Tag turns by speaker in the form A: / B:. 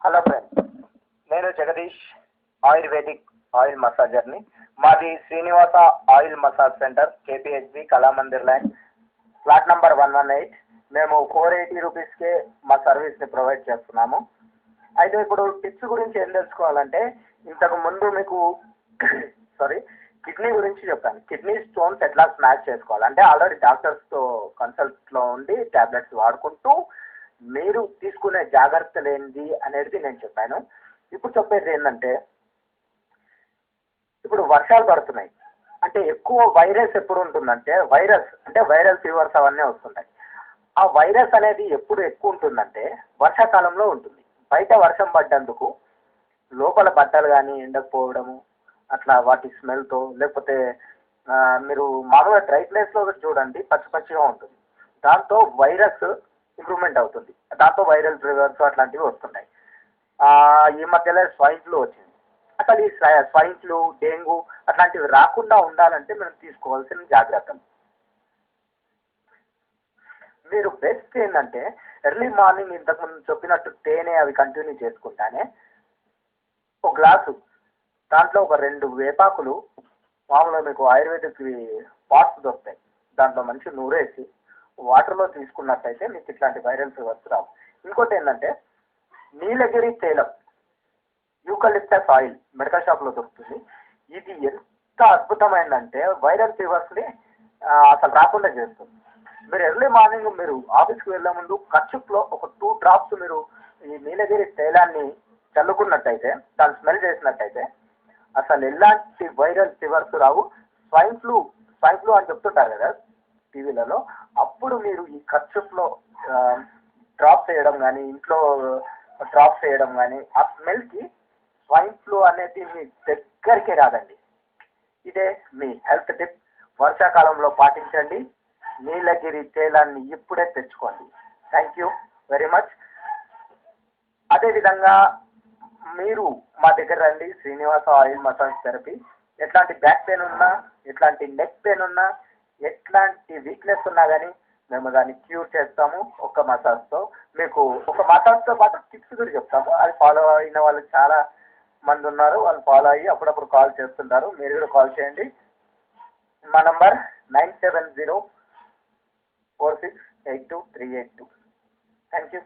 A: Hello friends, నేను Jagadish, ayurvedic oil మసాజర్ని. మాది Srinivasa oil massage centre, KPHB Kalamandir line, flat number 118. మేము 480 రూపీస్కే మా సర్వీస్ని ప్రొవైడ్ చేస్తున్నాము. అయితే ఇప్పుడు టిప్స్ గురించి ఏం తెలుసుకోవాలంటే, ఇంతకు ముందు మీకు కిడ్నీ గురించి చెప్పాను. కిడ్నీ స్టోన్స్ ఎట్లా స్మాష్ చేసుకోవాలి అంటే ఆల్రెడీ డాక్టర్స్తో కన్సల్ట్లో ఉండి ట్యాబ్లెట్స్ వాడుకుంటూ మీరు తీసుకునే జాగ్రత్తలు ఏంటి అనేది నేను చెప్పాను. ఇప్పుడు చెప్పేది ఏంటంటే, ఇప్పుడు వర్షాలు పడుతున్నాయి అంటే ఎక్కువ వైరస్ ఎప్పుడు ఉంటుందంటే, వైరల్ ఫీవర్స్ అవన్నీ వస్తుంటాయి. ఆ వైరస్ అనేది ఎప్పుడు ఎక్కువ ఉంటుందంటే వర్షాకాలంలో ఉంటుంది. బయట వర్షం పడ్డందుకు లోపల బట్టలు కానీ ఎండకపోవడము, అట్లా వాటి స్మెల్తో, లేకపోతే మీరు మామూలుగా డ్రై ప్లేస్లో చూడండి పచ్చి పచ్చిగా ఉంటుంది. దాంతో వైరస్ ఇంప్రూవ్మెంట్ అవుతుంది. దాంతో వైరల్ ఫీవర్స్ అట్లాంటివి వస్తున్నాయి. ఈ మధ్యలో స్వైన్ ఫ్లూ వచ్చింది. అసలు ఈ స్వైన్ ఫ్లూ, డెంగ్యూ అట్లాంటివి రాకుండా ఉండాలంటే మనం తీసుకోవాల్సిన జాగ్రత్తలు, మీరు బెస్ట్ ఏంటంటే ఎర్లీ మార్నింగ్ ఇంతకుముందు చెప్పినట్టు తేనె అవి కంటిన్యూ చేసుకుంటానే ఒక గ్లాసు, దాంట్లో ఒక 2 వేపాకులు, మామూలుగా మీకు ఆయుర్వేదిక్ పాట్స్ దొరుకుతాయి, దాంట్లో మంచి నూరేసి వాటర్లో తీసుకున్నట్టయితే మీకు ఇట్లాంటి వైరల్ ఫీవర్స్ రావు. ఇంకోటి ఏంటంటే నీలగిరి తైలం, యూకలిప్టస్ ఆయిల్ మెడికల్ షాప్లో దొరుకుతుంది. ఇది ఎంత అద్భుతమైందంటే వైరల్ ఫీవర్స్ని అసలు రాకుండా చేస్తుంది. మీరు ఎర్లీ మార్నింగ్ మీరు ఆఫీస్కి వెళ్ళే ముందు కర్చీఫ్లో ఒక 2 డ్రాప్స్ మీరు ఈ నీలగిరి తైలాన్ని చల్లుకున్నట్టయితే, దాన్ని స్మెల్ చేసినట్టయితే అసలు ఎలాంటి వైరల్ ఫీవర్స్ రావు. స్వైన్ ఫ్లూ అని చెప్తుంటారు కదా టీవీలలో, అప్పుడు మీరు ఈ కర్చీఫ్లో డ్రాప్స్ వేయడం కానీ, ఇంట్లో డ్రాప్స్ వేయడం కానీ, ఆ స్మెల్కి స్వైన్ ఫ్లూ అనేది మీ దగ్గరికి రాదండి. ఇదే మీ హెల్త్ టిప్. వర్షాకాలంలో పాటించండి. నీలగిరి తైలాన్ని ఇప్పుడే తెచ్చుకోండి. Thank you very much. అదేవిధంగా మీరు మా దగ్గర రండి, శ్రీనివాస ఆయిల్ మసాజ్ థెరపీ. ఎట్లాంటి బ్యాక్ పెయిన్ ఉన్నా, ఎట్లాంటి నెక్ పెయిన్ ఉన్నా, ఎట్లాంటి వీక్నెస్ ఉన్నా కానీ మేము దాన్ని క్యూర్ చేస్తాము ఒక్క మసాజ్తో. మీకు ఒక మసాజ్తో పాటు టిప్స్ కూడా చెప్తాము. అది ఫాలో అయిన వాళ్ళు చాలా మంది ఉన్నారు. వాళ్ళు ఫాలో అయ్యి అప్పుడప్పుడు కాల్ చేస్తుంటారు. మీరు కూడా కాల్ చేయండి. మా నంబర్ 9704682382. Thank you.